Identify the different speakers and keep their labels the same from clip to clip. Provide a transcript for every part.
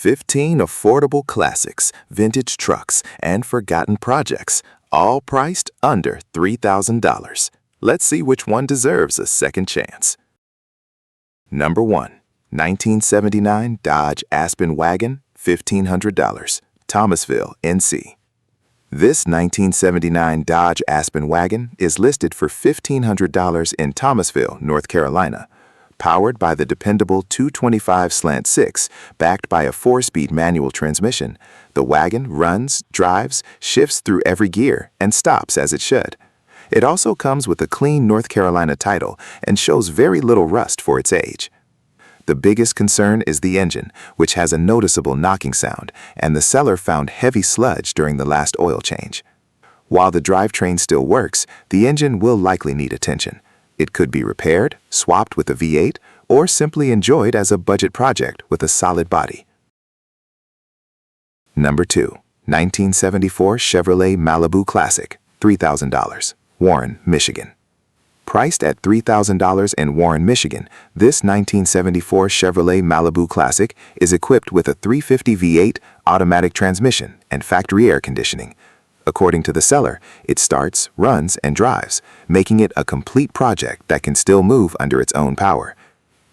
Speaker 1: 15 affordable classics, vintage trucks, and forgotten projects, all priced under $3,000. Let's see which one deserves a second chance. Number 1. 1979 Dodge Aspen Wagon, $1,500, Thomasville, NC. This 1979 Dodge Aspen Wagon is listed for $1,500 in Thomasville, North Carolina. Powered by the dependable 225/6, backed by a 4-speed manual transmission, the wagon runs, drives, shifts through every gear, and stops as it should. It also comes with a clean North Carolina title and shows very little rust for its age. The biggest concern is the engine, which has a noticeable knocking sound, and the seller found heavy sludge during the last oil change. While the drivetrain still works, the engine will likely need attention. It could be repaired, swapped with a V8, or simply enjoyed as a budget project with a solid body. Number 2. 1974 Chevrolet Malibu Classic, $3,000, Warren, Michigan. Priced at $3,000 in Warren, Michigan, this 1974 Chevrolet Malibu Classic is equipped with a 350 V8 automatic transmission and factory air conditioning. According to the seller, it starts, runs, and drives, making it a complete project that can still move under its own power.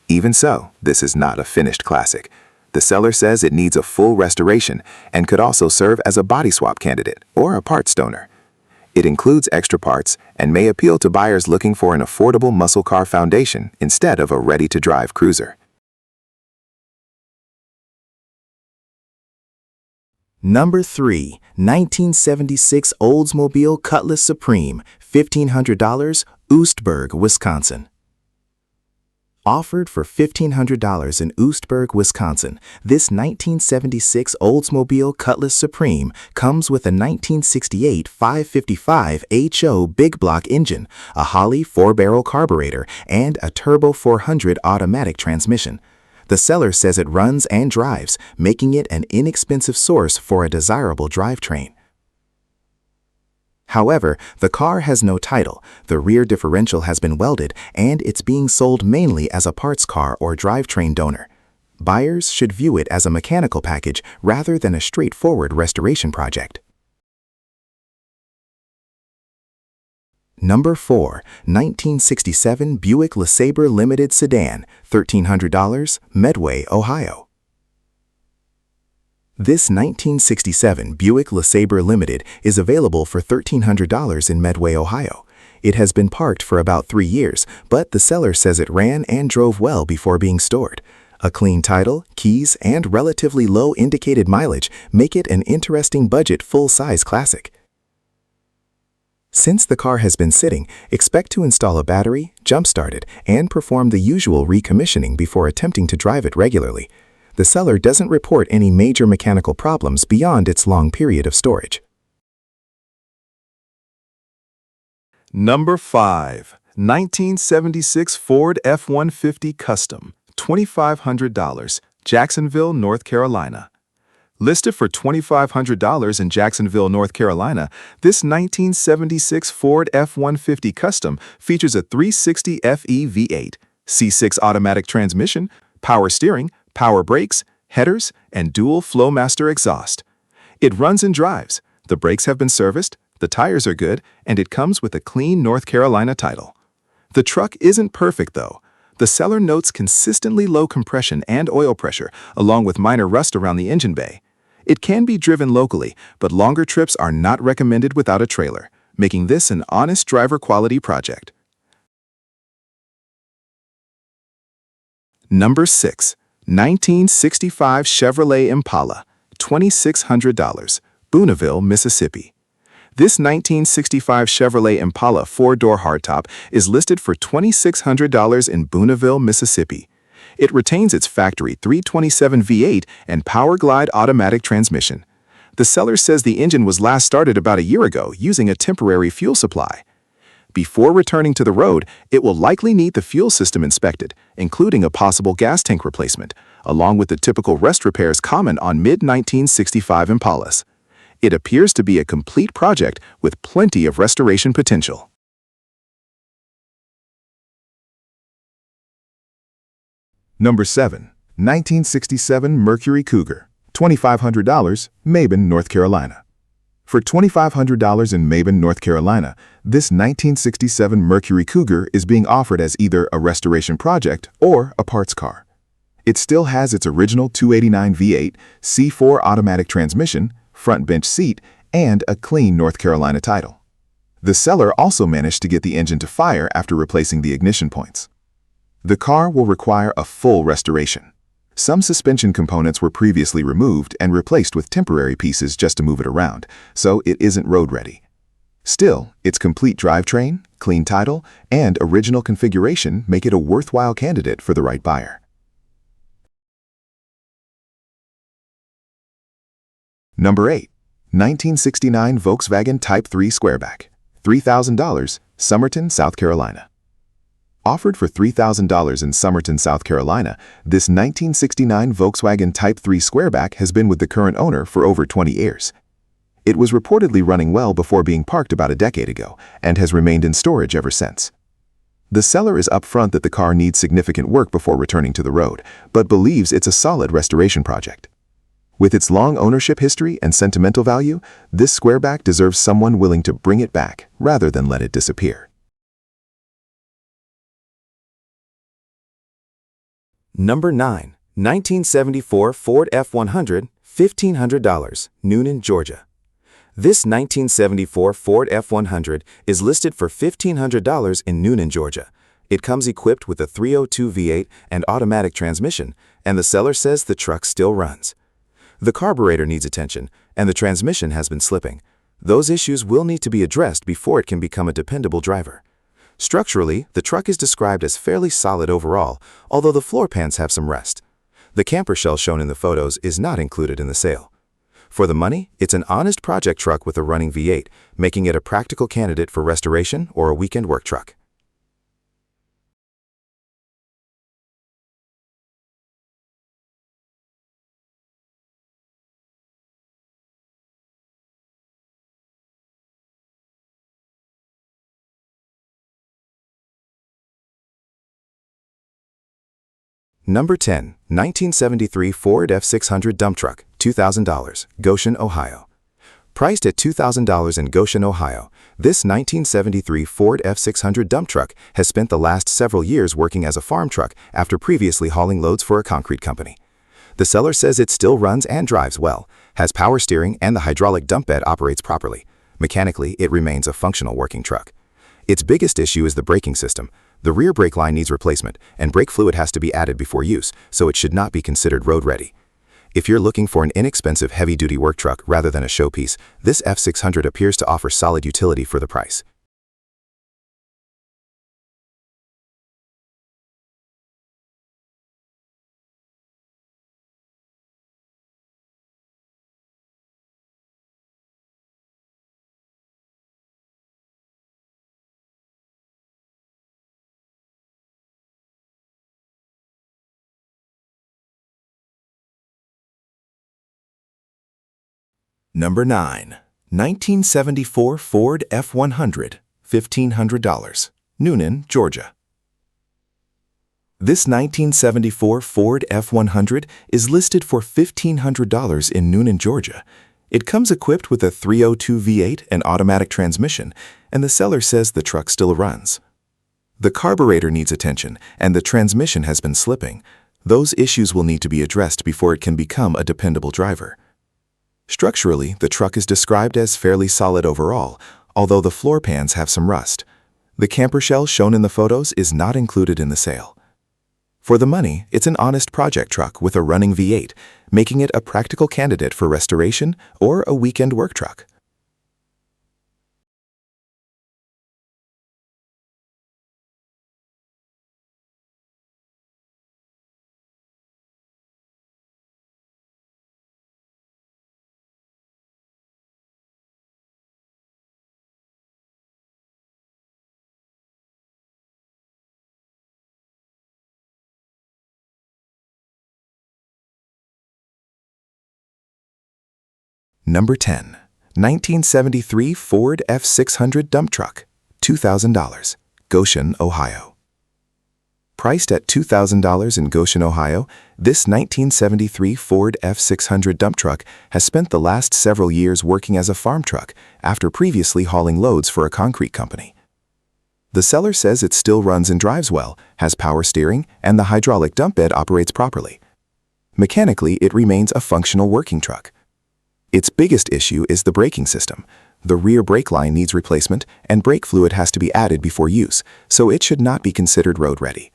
Speaker 1: Even so, this is not a finished classic. The seller says it needs a full restoration and could also serve as a body swap candidate or a parts donor. It includes extra parts and may appeal to buyers looking for an affordable muscle car foundation instead of a ready-to-drive cruiser.
Speaker 2: Number 3. 1976 Oldsmobile Cutlass Supreme, $1,500, Oostburg, Wisconsin. Offered for $1,500 in Oostburg, Wisconsin, this 1976 Oldsmobile Cutlass Supreme comes with a 1968 555 HO big block engine, a Holley 4-barrel carburetor, and a Turbo 400 automatic transmission. The seller says it runs and drives, making it an inexpensive source for a desirable drivetrain. However, the car has no title, the rear differential has been welded, and it's being sold mainly as a parts car or drivetrain donor. Buyers should view it as a mechanical package rather than a straightforward restoration project. Number 4. 1967 Buick LeSabre Limited Sedan, $1,300, Medway, Ohio. This 1967 Buick LeSabre Limited is available for $1,300 in Medway, Ohio. It has been parked for about 3 years, but the seller says it ran and drove well before being stored. A clean title, keys, and relatively low indicated mileage make it an interesting budget full-size classic. Since the car has been sitting, expect to install a battery, jump-start it, and perform the usual recommissioning before attempting to drive it regularly. The seller doesn't report any major mechanical problems beyond its long period of storage.
Speaker 3: Number 5. 1976 Ford F-150 Custom, $2,500, Jacksonville, North Carolina. Listed for $2,500 in Jacksonville, North Carolina, this 1976 Ford F-150 Custom features a 360 FE V8, C6 automatic transmission, power steering, power brakes, headers, and dual Flowmaster exhaust. It runs and drives, the brakes have been serviced, the tires are good, and it comes with a clean North Carolina title. The truck isn't perfect though. The seller notes consistently low compression and oil pressure, along with minor rust around the engine bay. It can be driven locally, but longer trips are not recommended without a trailer, making this an honest driver quality project. Number 6. 1965 Chevrolet Impala, $2,600, Booneville, Mississippi. This 1965 Chevrolet Impala 4-door hardtop is listed for $2,600 in Booneville, Mississippi. It retains its factory 327 V8 and Powerglide automatic transmission. The seller says the engine was last started about a year ago using a temporary fuel supply. Before returning to the road, it will likely need the fuel system inspected, including a possible gas tank replacement, along with the typical rust repairs common on mid-1965 Impalas. It appears to be a complete project with plenty of restoration potential.
Speaker 4: Number 7. 1967 Mercury Cougar,
Speaker 3: $2,500, Mabin, North Carolina. For $2,500 in Mabin, North Carolina, this 1967 Mercury Cougar is being offered as either a restoration project or a parts car. It still has its original 289 V8, C4 automatic transmission, front bench seat, and a clean North Carolina title. The seller also managed to get the engine to fire after replacing the ignition points. The car will require a full restoration. Some suspension components were previously removed and replaced with temporary pieces just to move it around, so it isn't road ready. Still, its complete drivetrain, clean title, and original configuration make it a worthwhile candidate for the right buyer. Number 8. 1969 Volkswagen Type 3 Squareback, $3,000, Somerton, South Carolina. Offered for $3,000 in Somerton, South Carolina, this 1969 Volkswagen Type 3 Squareback has been with the current owner for over 20 years. It was reportedly running well before being parked about a decade ago and has remained in storage ever since. The seller is upfront that the car needs significant work before returning to the road, but believes it's a solid restoration project. With its long ownership history and sentimental value, this Squareback deserves someone willing to bring it back rather than let it disappear.
Speaker 2: Number 9. 1974 Ford F100, $1,500, Noonan, Georgia. This 1974 Ford F100 is listed for $1,500 in Noonan, Georgia. It comes equipped with a 302 V8 and automatic transmission, and the seller says the truck still runs. The carburetor needs attention, and the transmission has been slipping. Those issues will need to be addressed before it can become a dependable driver. Structurally, the truck is described as fairly solid overall, although the floor pans have some rust. The camper shell shown in the photos is not included in the sale. For the money, it's an honest project truck with a running V8, making it a practical candidate for restoration or a weekend work truck. Number 10. 1973 Ford F600 Dump Truck, $2,000, Goshen, Ohio. Priced at $2,000 in Goshen, Ohio, this 1973 Ford F600 dump truck has spent the last several years working as a farm truck after previously hauling loads for a concrete company. The seller says it still runs and drives well, has power steering, and the hydraulic dump bed operates properly. Mechanically, it remains a functional working truck. Its biggest issue is the braking system. The rear brake line needs replacement, and brake fluid has to be added before use, so it should not be considered road ready. If you're looking for an inexpensive heavy-duty work truck rather than a showpiece, this F600 appears to offer solid utility for the price. Number 9. 1974 Ford F100, $1,500, Noonan, Georgia. This 1974 Ford F100 is listed for $1,500 in Noonan, Georgia. It comes equipped with a 302 V8 and automatic transmission, and the seller says the truck still runs. The carburetor needs attention, and the transmission has been slipping. Those issues will need to be addressed before it can become a dependable driver. Structurally, the truck is described as fairly solid overall, although the floor pans have some rust. The camper shell shown in the photos is not included in the sale. For the money, it's an honest project truck with a running V8, making it a practical candidate for restoration or a weekend work truck. Number 10. 1973 Ford F600 dump truck, $2,000, Goshen, Ohio. Priced at $2,000 in Goshen, Ohio, this 1973 Ford F600 dump truck has spent the last several years working as a farm truck after previously hauling loads for a concrete company. The seller says it still runs and drives well, has power steering, and the hydraulic dump bed operates properly. Mechanically, it remains a functional working truck. Its biggest issue is the braking system. The rear brake line needs replacement, and brake fluid has to be added before use, so it should not be considered road-ready.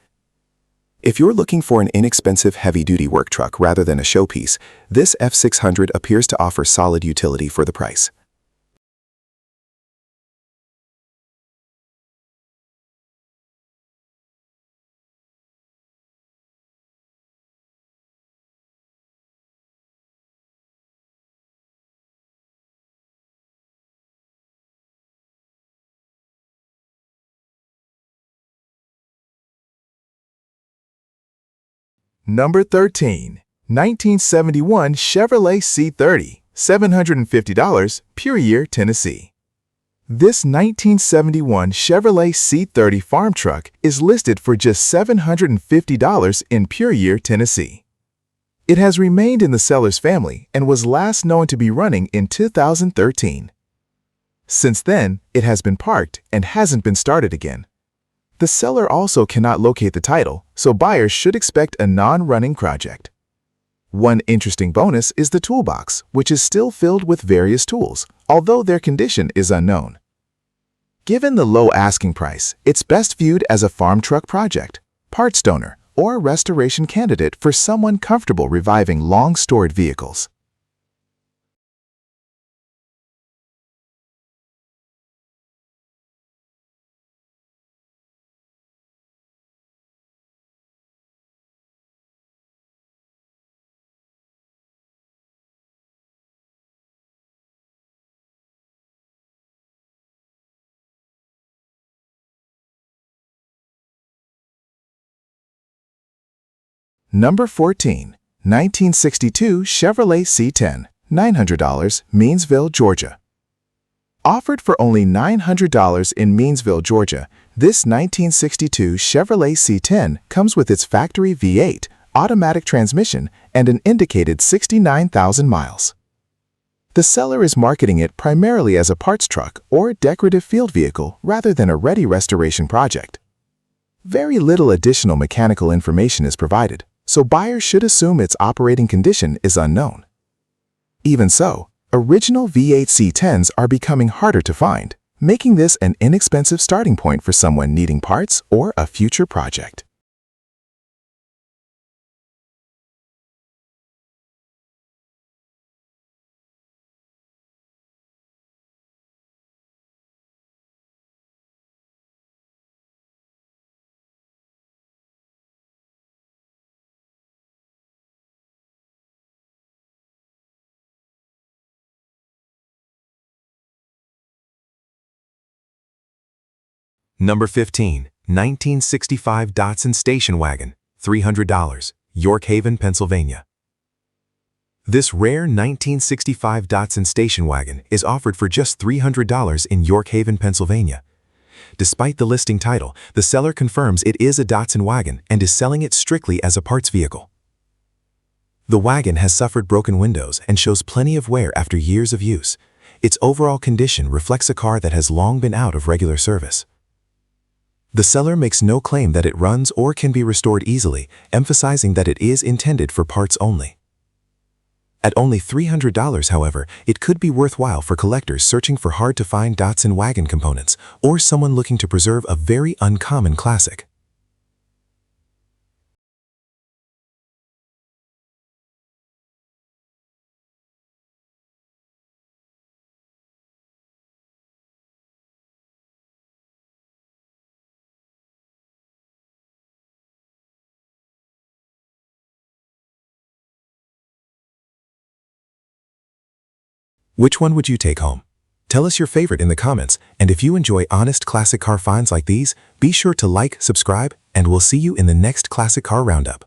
Speaker 2: If you're looking for an inexpensive heavy-duty work truck rather than a showpiece, this F600 appears to offer solid utility for the price.
Speaker 3: Number 13, 1971 Chevrolet C30, $750, Pure Year, Tennessee. This 1971 Chevrolet C30 farm truck is listed for just $750 in Pure Year, Tennessee. It has remained in the seller's family and was last known to be running in 2013. Since then, it has been parked and hasn't been started again. The seller also cannot locate the title, so buyers should expect a non-running project. One interesting bonus is the toolbox, which is still filled with various tools, although their condition is unknown. Given the low asking price, it's best viewed as a farm truck project, parts donor, or restoration candidate for someone comfortable reviving long-stored vehicles. Number 14, 1962 Chevrolet C10, $900, Meansville, Georgia. Offered for only $900 in Meansville, Georgia, this 1962 Chevrolet C10 comes with its factory V8, automatic transmission, and an indicated 69,000 miles. The seller is marketing it primarily as a parts truck or decorative field vehicle rather than a ready restoration project. Very little additional mechanical information is provided, so buyers should assume its operating condition is unknown. Even so, original V8 C10s are becoming harder to find, making this an inexpensive starting point for someone needing parts or a future project.
Speaker 4: Number 15, 1965 Datsun Station Wagon, $300, York Haven, Pennsylvania. This rare 1965 Datsun Station Wagon is offered for just $300 in York Haven, Pennsylvania. Despite the listing title, the seller confirms it is a Datsun wagon and is selling it strictly as a parts vehicle. The wagon has suffered broken windows and shows plenty of wear after years of use. Its overall condition reflects a car that has long been out of regular service. The seller makes no claim that it runs or can be restored easily, emphasizing that it is intended for parts only. At only $300, however, it could be worthwhile for collectors searching for hard-to-find Datsun wagon components or someone looking to preserve a very uncommon classic. Which one would you take home? Tell us your favorite in the comments, and if you enjoy honest classic car finds like these, be sure to like, subscribe, and we'll see you in the next Classic Car Roundup.